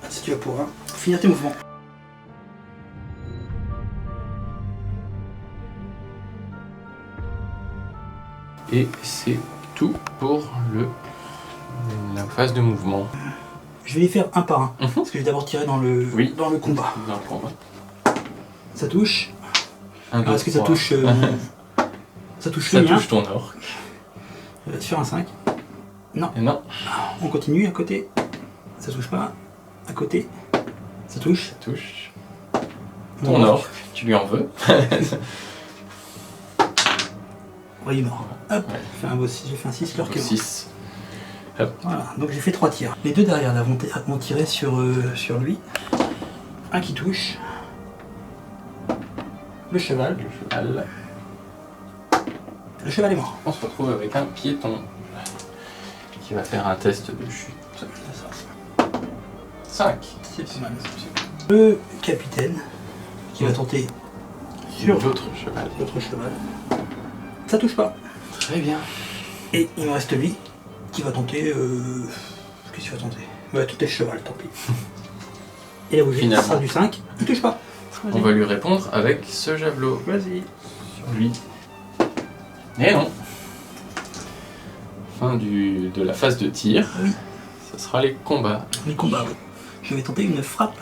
Si tu vas pouvoir finir tes mouvements. Et c'est tout pour la phase de mouvement. Je vais les faire un par un. Mhm. Parce que je vais d'abord tirer dans le, Oui. dans le combat. Dans le combat. Ça touche. 1, 2, Alors, est-ce que ça 3. touche ça touche Ça le mien touche ton orque. sur un 5. Et non, On continue à côté. Ça touche pas. À côté. Ça touche. ça touche. Mon Ton orque. orque, tu lui en veux. Ouais, il est mort. Hop. Ouais. J'ai fait un 6, l'orque est mort. 6. Voilà, donc j'ai fait 3 tirs. Les deux derrière là vont tirer sur lui. Un qui touche. Le cheval. Le cheval. Le cheval est mort. On se retrouve avec un piéton qui va faire un test de chute. C'est ça. 5. C'est pas mal. Le capitaine qui va tenter sur l'autre cheval. l'autre cheval. Ça touche pas. Très bien. Et il me reste lui qui va tenter. Qu'est-ce qu'il va tenter? Il va tenter le cheval, tant pis. Et là, vous voyez, ça Finalement. sera du 5. Il touche pas. On va lui répondre avec ce javelot Vas-y. sur lui. Et non. Fin de la phase de tir. Oui. Ce sera les combats. Les combats. Oui. Je vais tenter une frappe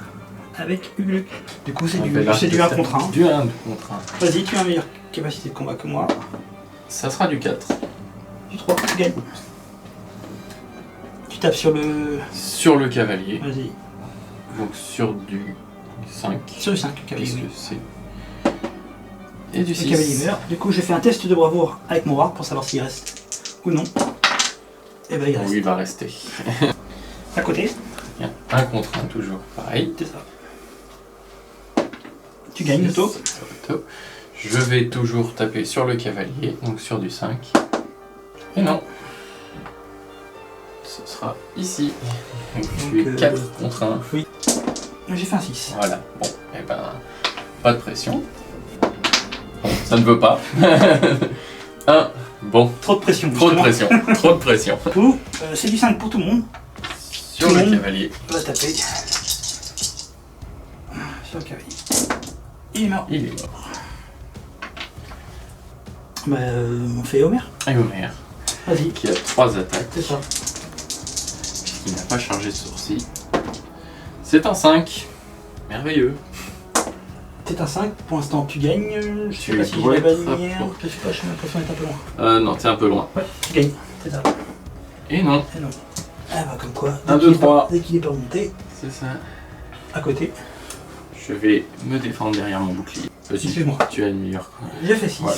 avec Ugluc. Du coup, c'est On du fait l'arc 1 de contre 1. Du 1 contre 1. Vas-y, tu as une meilleure capacité de combat que moi. Ça sera du 4. Du 3, tu gagnes. Tu tapes sur le. Sur le cavalier. Vas-y. Donc sur du 5. Sur le 5, le cavalier. Puisque Oui. c'est. Et du Le cavalier 6. meurt. Du coup, j'ai fait un test de bravoure avec mon roi pour savoir s'il reste ou non. Et ben, il reste. Oui, il va rester. À côté, Bien. 1 contre 1, toujours pareil. c'est ça. Tu gagnes le taux. Auto. Je vais toujours taper sur le cavalier, donc sur du 5. Et non. Ce sera ici. Donc, tu es 4 contre 1. Oui. J'ai fait un 6. Voilà. Bon, et ben, pas de pression. Bon, ça ne veut pas. 1. Bon, Trop de pression. trop de justement. pression. Trop de pression. Du coup, c'est du 5 pour tout le monde. Sur Tout le le monde. cavalier. On va taper. Sur le cavalier. Il est mort. Il est mort. Bah, on fait Homer. Et Homer, Vas-y. qui a 3 attaques, C'est ça. qui n'a pas chargé de sourcil. C'est un 5. Merveilleux. C'est un 5. Pour l'instant, tu gagnes. Je sais Tu pas si j'ai dois la être bannière. à- Je sais pas, j'ai l'impression d'être un peu loin. Non, t'es un peu loin. Ouais, tu gagnes. C'est ça. Et non, Et non. Ah bah, comme quoi. Un, dès deux, qu'il est pas- trois. Dès qu'il est pas remonté, c'est ça. à côté. Je vais me défendre derrière mon bouclier. Vas-y, Excuse-moi. tu as une meilleure. J'ai fait 6. Voilà.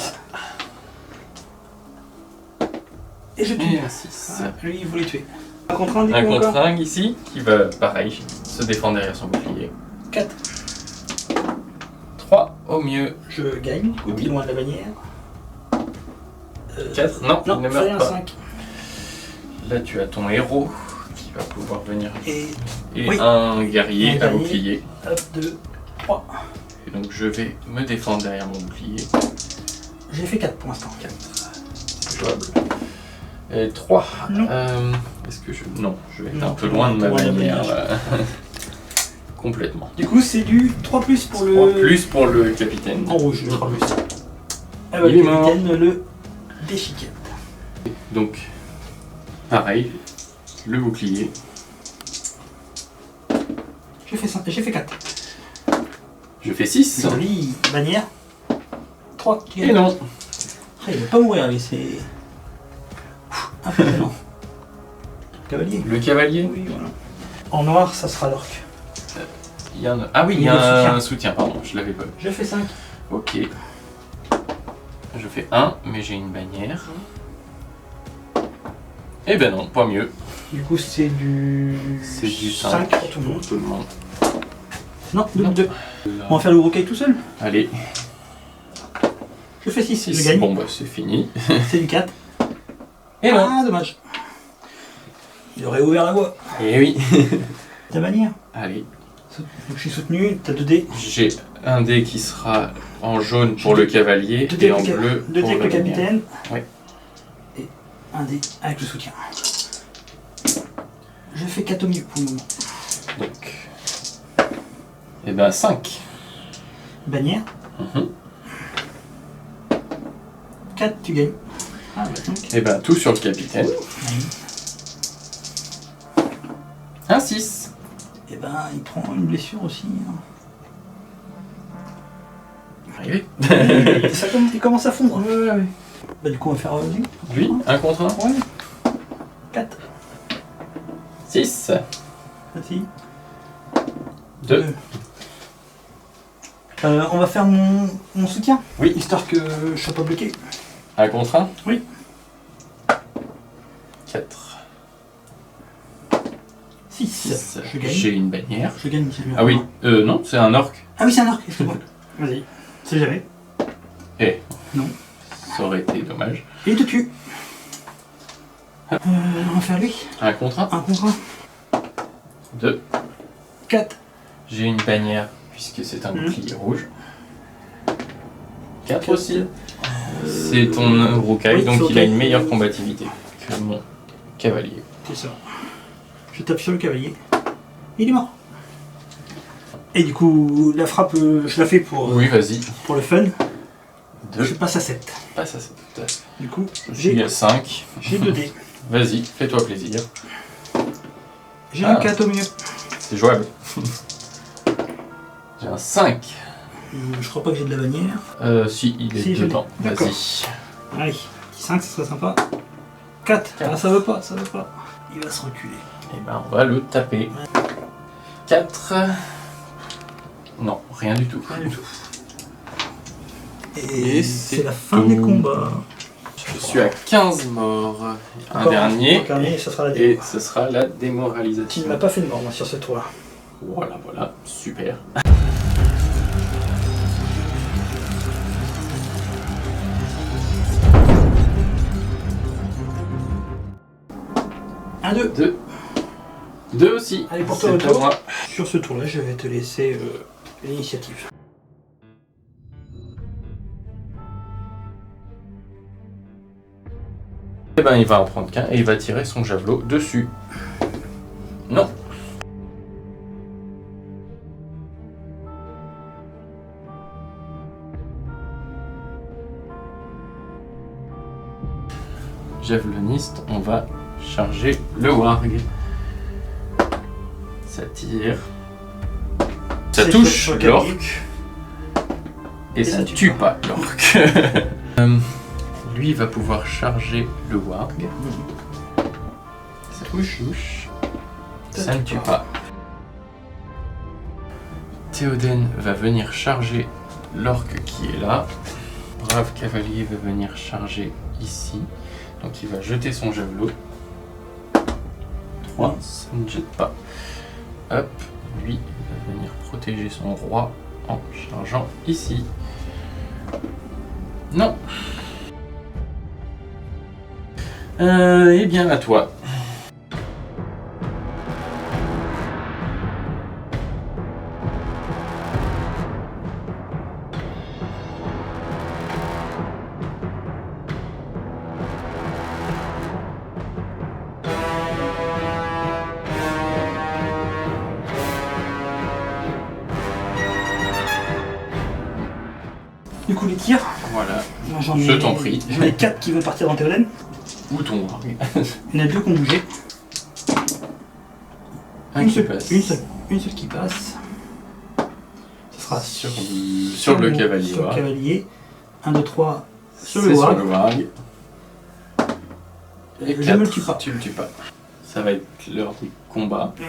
Et je tue. Et un 6. Ah, lui, il voulait tuer. Un contre 1, du Un coup, contre encore 1 ici, qui va, pareil, se défendre derrière son bouclier. 4. 3 au mieux. Je gagne, du coup, Oui. t'es loin de la bannière. 4, non, Non, il ne fais rien, meurt pas. 5. Là, tu as ton héros qui va pouvoir venir. Et Et Oui. un guerrier Un à guerrier. bouclier. hop, 2, 3. Et donc, je vais me défendre derrière mon bouclier. J'ai fait 4 pour l'instant. 4. C'est jouable. Et 3. Non. Est-ce que je. Non, je vais être Non, un peu tu loin de vas ma loin de la bannière. bannière. là. complètement. Du coup, c'est du 3 plus pour 3 le. plus pour le capitaine. En rouge, le 3 plus. Ah bah, Il est le mort. capitaine le déchiquette. Donc, pareil, le bouclier. J'ai fait 4. Je fais 6. Joli, bannière. 3. Et non. Ah, il va pas mourir, lui, c'est. Impressionnant. Cavalier. Le cavalier. Oui, voilà. En noir, ça sera l'orque. Il y a un... Ah oui, il y Le a soutien. un soutien, pardon, je l'avais pas vu. Je fais 5. Ok. Je fais 1, mais j'ai une bannière. Eh ben non, pas mieux. Du coup, c'est du. C'est du 5 pour tout le monde. tout le monde. Non, 2. On va faire le rocaille tout seul. Allez, Je fais 6, je 6. gagne. Bon bah c'est fini. C'est du 4. Et non. Ah, dommage. Il aurait ouvert la voie. Et oui. Ta bannière. Allez, Donc je suis soutenu, t'as 2 dés. j'ai un dé qui sera en jaune pour le cavalier 2 dés et en avec le, bleu deux pour dés le avec le bannière. capitaine. Oui. Et un dé avec le soutien. Je fais 4 au milieu pour le moment. Donc, et ben 5. Bannière. 4, tu gagnes. Ah, bah donc. Et ben tout sur le capitaine. Oui. Un 6. Et ben, il prend une blessure aussi. Arrivé. Il commence à fondre. Bah, du coup, on va faire lui. Lui, 1 contre 1. Ouais. 4. 6. Vas-y. 2. On va faire mon soutien. Oui. Histoire que je sois pas bloqué. 1 contre 1. Oui. 4. 6. Je gagne. J'ai une bannière. Je gagne. Ah oui, non, c'est un orc. Ah oui, c'est un orc, excuse-moi. Vas-y. C'est jamais. Eh. Non. Ça aurait été dommage. Et il te tue. On va faire lui. 1 contre 1. 1 contre 1. 2. 4. J'ai une bannière puisque c'est un bouclier rouge. 4 aussi. C'est ton rocaille, oui, donc c'est il a ok. une meilleure combativité que mon cavalier. C'est ça. Je tape sur le cavalier. Il est mort. Et du coup, la frappe, je la fais pour Oui, vas-y. le fun. 2. Je passe à 7. Passe à cette place. Du coup, Je suis j'ai à 5. 2 dés. Vas-y, fais-toi plaisir. J'ai Ah. un 4 au milieu. C'est jouable. J'ai un 5. Je crois pas que j'ai de la bannière. Si, il est Si, je l'ai. dedans. D'accord. Vas-y. Allez, petit 5, ça serait sympa. 4. Ah, ça veut pas, ça veut pas. Il va se reculer. Et ben, on va le taper. 4. Non, rien du tout. Rien du tout. Et Et c'est c'est la fin tout. des combats. Je suis à 15 morts. Un Encore dernier. Un dernier, ça sera la Et démo. ce sera la Qui démoralisation. ne m'a pas fait de mort, moi, sur ce tour-là. Voilà, voilà, super. Un, 2. 2. 2 aussi. Allez, pour toi, C'est à retour. moi. Sur ce tour-là, je vais te laisser l'initiative. Et ben, il va en prendre qu'un et il va tirer son javelot dessus. Non. Javeloniste, on va charger le warg. Ça tire. Ça C'est touche sur le l'orc. cavalier. Et ça tue pas l'orc. Lui, il va pouvoir charger le warg. Ça touche. Ça ne tue pas. Théoden va venir charger l'orc qui est là. Brave cavalier va venir charger ici. Donc il va jeter son javelot. 3, ça ne jette pas. Hop, lui il va venir protéger son roi en chargeant ici. Non. Eh bien à toi. Du coup, les tirs. Voilà. Moi, j'en Je ai, t'en prie. J'en ai 4 qui veulent partir dans Théoden. Où ton Il y en a 2 qui ont bougé. Un qui passe. Une seule qui passe. Ce sera Sur le cavalier. Sur le cavalier. 1, 2, 3 sur le C'est sur warg. le warg. Et Je 4, me le tue pas. tu le tues pas. Ça va être l'heure du combat. Oui.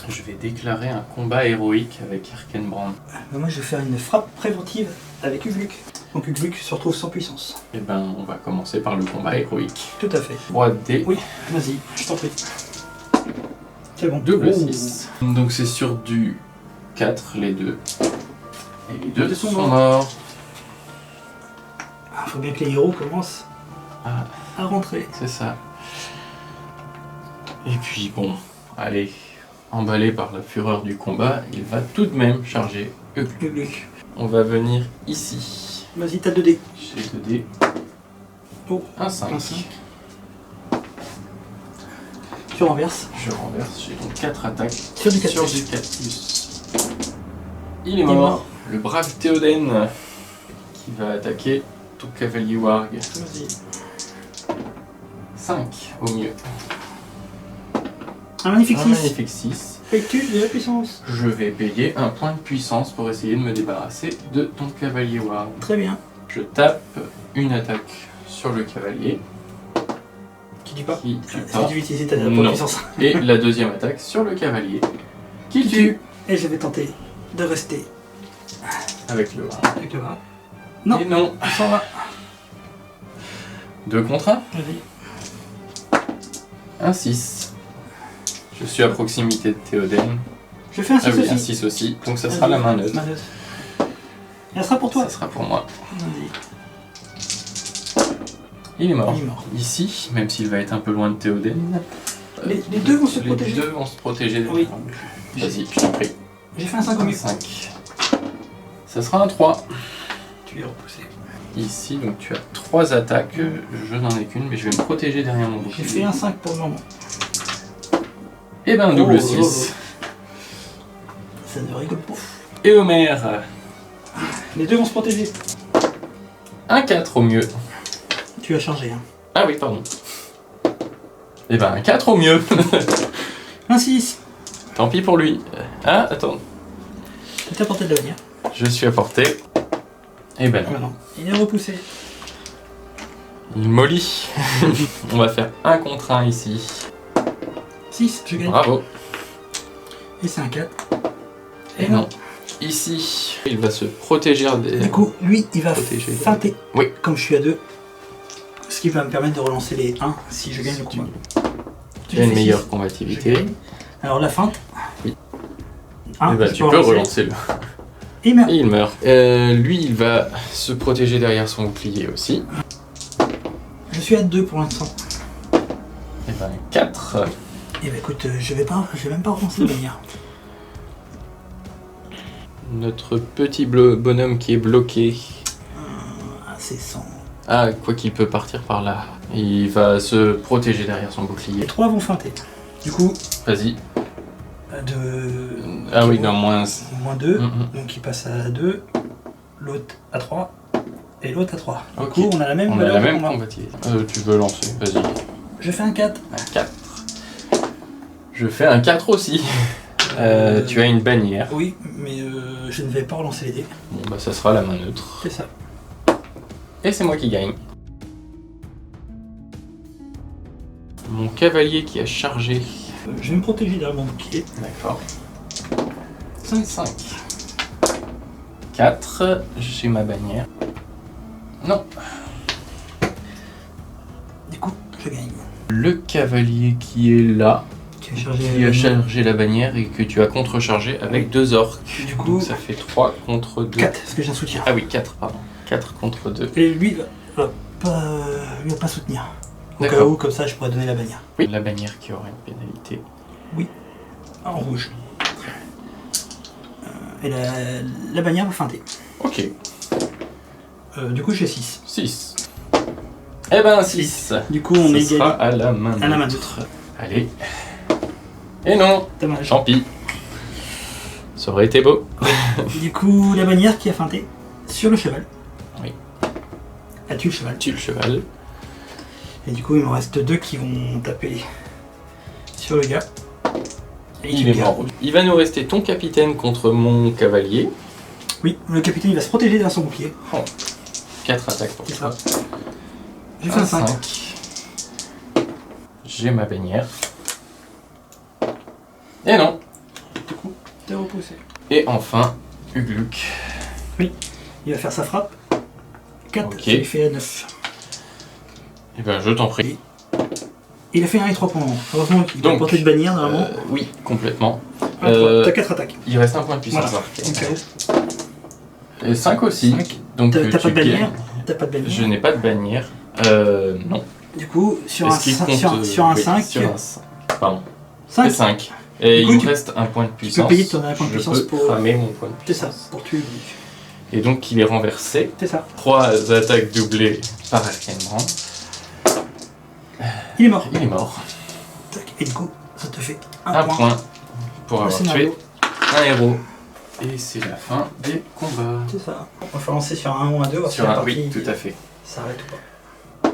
Je vais déclarer un combat héroïque avec Erkenbrand. Moi, je vais faire une frappe préventive avec Ugluk. Donc Ugluk se retrouve sans puissance. Et ben, on va commencer par le combat héroïque. Tout à fait. 3D. Oui, vas-y, je t'en prie. C'est bon. Double Oh. 6. Donc c'est sur du 4, les deux. Et les deux Ils sont sont morts. Faut bien que les héros commencent Ah, à rentrer. c'est ça. Et puis bon, allez, emballé par la fureur du combat, il va tout de même charger Ugluk. Ugluk. On va venir ici. Vas-y, t'as 2 dés. J'ai 2D. Oh, Un 5. un 5. Tu renverses. Je renverse, j'ai donc 4 attaques. Sur du 4+. Sur du 4+. Il est mort. Le brave Théoden qui va attaquer ton cavalier warg. Vas-y. 5 au mieux. Un magnifique Un 6. magnifique 6. Fais-tu de la puissance. Je vais payer un point de puissance pour essayer de me débarrasser de ton cavalier warg. Très bien. Je tape une attaque sur le cavalier Qui tue pas. qui tue C'est pas. dû utiliser ta point de Non. puissance. Et la deuxième attaque sur le cavalier qui tue Et je vais tenter de rester avec le warg. avec le bras. Non. Et non. Il s'en va. 2 contre 1. Vas-y. Un 6. Je suis à proximité de Théoden. Je fais un 6 Ah oui, un aussi. 6 aussi. Donc ça sera la main neutre. Main neutre. Et ça sera pour toi. Ça sera pour moi. Vas-y. Il est mort. Il est mort. Ici, même s'il va être un peu loin de Théoden. Les deux vont se les protéger. deux vont se protéger. Oui. Vas-y, je t'en prie. J'ai fait un 5 au Un mieux. 5. Ça sera un 3. Tu es repoussé. Ici, donc tu as 3 attaques. Je n'en ai qu'une, mais je vais me protéger derrière mon J'ai bouclier. fait un 5 pour le moment. Et ben, double Oh, 6. Ça ne rigole pas. Et Homer, Les deux vont se protéger. un 4 au mieux. Tu as chargé. Hein. Ah oui, pardon. Et ben, un 4 au mieux. Un 6. Tant pis pour lui. Ah, attends. Tu t'es porté de l'avenir. Je suis à portée. Et ben Ah non. bah non. Il est repoussé. Il mollit. On va faire un contre 1 ici. 6, je gagne. Bravo. Et c'est un 4. Et non. Ici, il va se protéger des... Du coup, lui, il va Protéger. feinter. Oui. Comme je suis à 2. Ce qui va me permettre de relancer les 1 si je gagne le combat. Tu as une fais meilleure 6. Je combativité. gagne. Alors la feinte. Oui. 1, Et bah, tu peux relancer le. Et il meurt. Et il meurt. Lui, il va se protéger derrière son bouclier aussi. Je suis à 2 pour l'instant. Et ben 4. Et bah écoute, je vais même pas relancer la bannière. Notre petit bonhomme qui est bloqué. Ah, c'est 100. Ah, quoi qu'il peut partir par là. Il va se protéger derrière son bouclier. Les 3 vont feinter. Du coup, Vas-y. de. Ah oui, non, moins. Moins 2. Mhm. Donc il passe à 2. L'autre à 3. Et l'autre à 3. Du Ok. coup, on a la même On a valeur la de même combat. combativité. Tu veux lancer, vas-y. Je fais un 4. Un 4. Je fais un 4 aussi. Tu as une bannière. Oui, mais je ne vais pas relancer les dés. Bon, bah, ça sera la main neutre. C'est ça. Et c'est moi qui gagne. Mon cavalier qui a chargé. Je vais me protéger derrière mon bouclier. D'accord. 5. 5. 4. J'ai ma bannière. Non. Du coup, je gagne. Le cavalier qui est là, Tu as chargé. qui a chargé la bannière et que tu as contrechargé avec 2 orques. Du coup, Donc ça fait 3 contre 2. 4, parce que j'ai un soutien. Ah oui, 4, pardon. 4 contre 2. Et lui, il va pas soutenir. Au cas D'accord. où, comme ça, je pourrais donner la bannière. Oui. La bannière qui aura une pénalité. En rouge. Et la bannière va feinter. Ok. Du coup, je fais 6. 6. Eh ben 6. Du coup, on est Ça sera égal. à la main À la main neutre. Allez. Et non, Dommage. tant pis. Ça aurait été beau. Du coup, la bannière qui a feinté sur le cheval. Ah, tue le cheval. Tue le cheval. Et du coup, il m'en reste 2 qui vont taper sur le gars. Et Il est mort. Il va nous rester ton capitaine contre mon cavalier. Oui, le capitaine il va se protéger derrière son bouclier. 4 attaques pour C'est toi. ça. J'ai fait un 5. J'ai ma bannière. Et non. Du coup, t'es repoussé. Et enfin, Ugluk. Il va faire sa frappe. 4, Ok. ça lui fait 9. Et ben, je t'en prie. Il a fait 1 et 3 pour le moment. Heureusement qu'il a Donc, porté de bannière normalement. Oui, complètement. 1, 3. euh, T'as 4 attaques. Il reste un point de puissance. Voilà. Ok. Et 5 aussi. 5. Donc, T'as pas tu de bannière. gagnes. T'as pas de bannière. Je n'ai pas de bannière. Non. Du coup, sur un, Est-ce qu'il compte, sur un oui, 5, sur un 5. Pardon. 5, Et 5. Et Du coup, il me tu- reste un point de puissance. payer ton point de puissance Je peux pour- cramer mon point de c'est ça, puissance. pour tuer lui. Et donc, il est renversé. C'est ça. 3 attaques doublées par Arcane Brand. Il est mort. Il est mort. Tac. Et du coup, ça te fait un Un point. point pour Le avoir tué scénario. un héros. Et c'est la fin des combats. C'est ça. On va lancer sur un 1 ou un 2. voir si Sur la un, partie oui, tout à fait. s'arrête ou pas.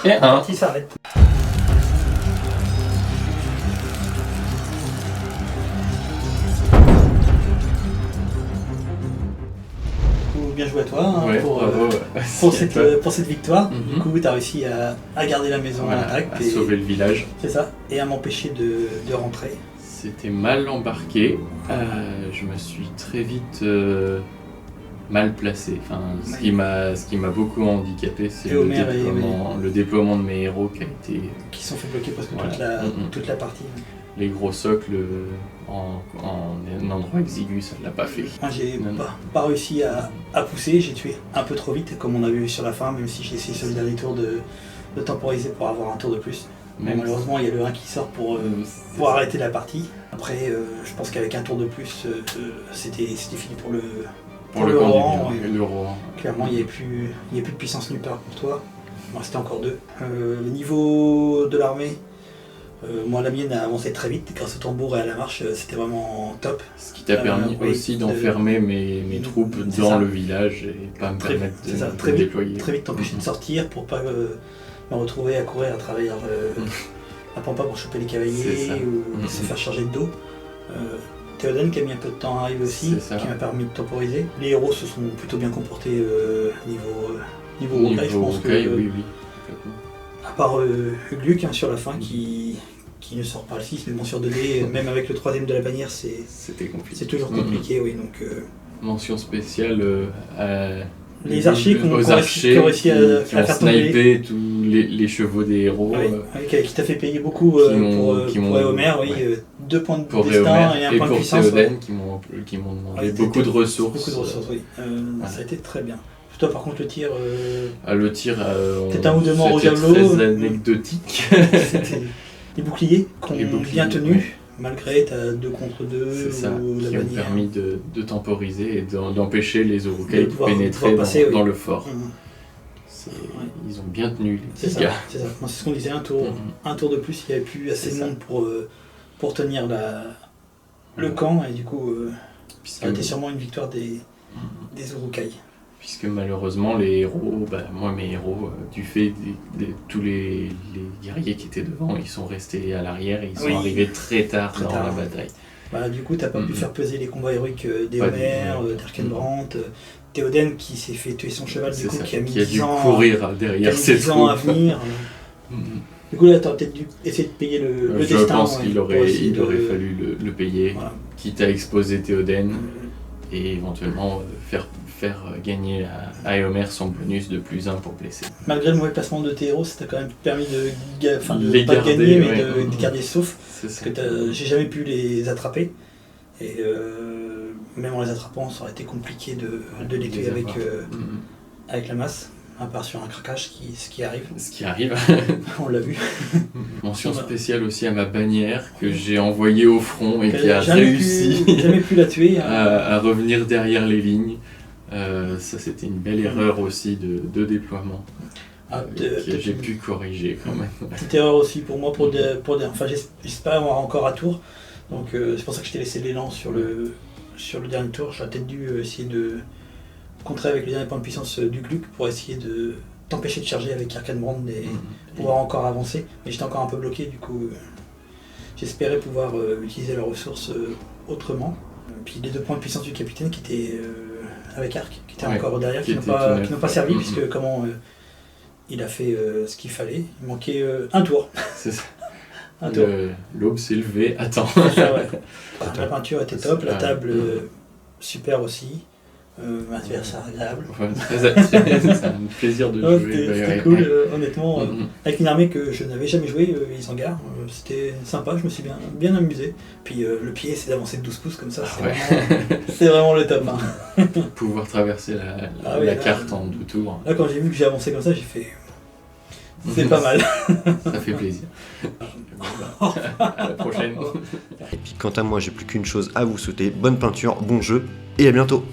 Et La un. partie s'arrête. Bien joué à toi hein, Ouais, pour, bravo. pour cette victoire. Mhm. Du coup, tu as réussi à garder la maison Voilà, intacte. à sauver le village. C'est ça. Et à m'empêcher de rentrer. C'était mal embarqué. Je me suis très vite mal placé. Enfin, ce qui m'a beaucoup handicapé, c'est Et le Homer le déploiement de mes héros qui a été Qui se sont fait bloquer presque Voilà. toute la partie. les gros socles en un endroit exigu, ça ne l'a pas fait. Moi, j'ai Non, non. pas réussi à pousser. J'ai tué un peu trop vite, comme on a vu sur la fin, même si j'ai essayé sur le dernier tour de temporiser pour avoir un tour de plus. Mais Même malheureusement, il y a le 1 qui sort pour arrêter la partie. Après, je pense qu'avec un tour de plus, c'était fini pour le camp Rohan, du bien, le Rohan. Clairement, il n'y avait plus de puissance nulle part pour toi. Il en restait encore 2. Le niveau de l'armée, moi la mienne a avancé très vite grâce au tambour et à la marche, c'était vraiment top. Ce qui t'a permis oui, aussi d'enfermer mes troupes c'est dans ça. le village et pas me Très- permettre c'est ça, de très me vite- déployer. Très vite t'empêcher Mhm. de sortir pour pas me retrouver à courir à travers la pampa pour choper les C'est cavaliers ça. ou Mhm. se faire charger de dos. Théoden qui a mis un peu de temps à arriver aussi, C'est ça. qui m'a permis de temporiser. Les héros se sont plutôt bien comportés niveau roguelike, je pense que rocaille, oui. à part Ugluk hein, sur la fin qui ne sort pas le 6 mais bon sur 2D, même avec le 3ème de la bannière C'était compliqué. c'est toujours Mhm. compliqué, oui donc Mention spéciale les archers qui ont aux archers qui ont réussi à qui ont faire tomber. snipé tous les chevaux des héros. Oui, qui t'a fait payer beaucoup qui m'ont- pour Éomer, oui, ouais. 2 points de Pour destin Éomer et un et point de pour puissance. Théoden qui m'ont demandé Ouais, beaucoup de ressources. Beaucoup de ressources, oui. voilà. Ça a été très bien. Toi, par contre, le tir, Le tir, Peut-être un ou deux morts au c'était javelot. très anecdotique. c'était les boucliers qui ont Les boucliers, bien tenu, ouais. malgré ta 2 contre 2 C'est ça, ou la qui ont bannière. permis de temporiser et d'empêcher les De Uruk-hai de pouvoir pénétrer passer, oui. dans le fort. Mhm. Ils ont bien tenu, les C'est petits ça, gars. c'est ça. Moi, c'est ce qu'on disait, un Mhm. tour de plus, il n'y avait plus assez C'est de ça. monde pour tenir le camp, et du coup, Puisque, ça a été sûrement une victoire des Uruk-hai. puisque malheureusement, les héros, moi mes héros, du fait de tous les guerriers qui étaient devant, ils sont restés à l'arrière et ils sont Oui. arrivés très tard Très dans tard. la bataille. Bah, du coup, t'as pas pu Mhm. faire peser les combats héroïques Pas d'Éomer, du tout, ouais. d'Erkenbrandt, Théoden qui s'est fait tuer son cheval, du C'est coup, ça, qui a mis qui a 10 dû ans, courir qui a derrière mis ses 10 ans à troupes. venir. Mhm. Du coup, là, t'aurais peut-être dû essayer de payer le Je destin. pense ouais, qu'il pour aurait essayer de- fallu le payer, Voilà. quitte à exposer Théoden Euh, et éventuellement faire gagner à Éomer son bonus de +1 pour blesser. Malgré le mauvais placement de tes héros, ça t'a quand même permis de Les pas de garder, gagner, mais ouais. de garder sauf. C'est ça. Parce que j'ai jamais pu les attraper. Et même en les attrapant, ça aurait été compliqué de les tuer avec, Mhm. avec la masse, à part sur un craquage, ce qui arrive. Ce qui arrive. On l'a vu. Mention Voilà. spéciale aussi à ma bannière que j'ai envoyée au front et Que qui a j'ai jamais réussi jamais pu la tuer. hein. à revenir derrière les lignes. Ça c'était une belle erreur aussi de déploiement Ah, que j'ai pu corriger quand même. Petite erreur aussi pour moi, enfin j'espère avoir encore à tour. Donc c'est pour ça que je t'ai laissé l'élan sur le dernier tour. J'aurais peut-être dû essayer de contrer avec le dernier point de puissance du Gluck pour essayer t'empêcher de charger avec Arcane Brand et pouvoir encore avancer. Mais j'étais encore un peu bloqué, du coup j'espérais pouvoir utiliser la ressource autrement. Puis les 2 points de puissance du capitaine qui étaient avec Arc, qui étaient encore derrière, qui n'ont pas servi, puisque comment il a fait ce qu'il fallait. Il manquait un tour. C'est ça. Un tour. L'aube s'est levée, attends. Ça, ouais. La peinture était top, la table super aussi. Adversaire agréable. Ouais, c'est un plaisir de jouer. C'était cool, honnêtement. Avec une armée que je n'avais jamais jouée, Isengard, c'était sympa, je me suis bien amusé. Puis le pied, c'est d'avancer de 12 pouces comme ça, c'est vraiment le top. Hein. Pouvoir traverser la carte en 2 tours. Là, quand j'ai vu que j'ai avancé comme ça, j'ai fait. C'est pas mal. Ça fait plaisir. À la prochaine. Et puis quant à moi, j'ai plus qu'une chose à vous souhaiter, bonne peinture, bon jeu, et à bientôt.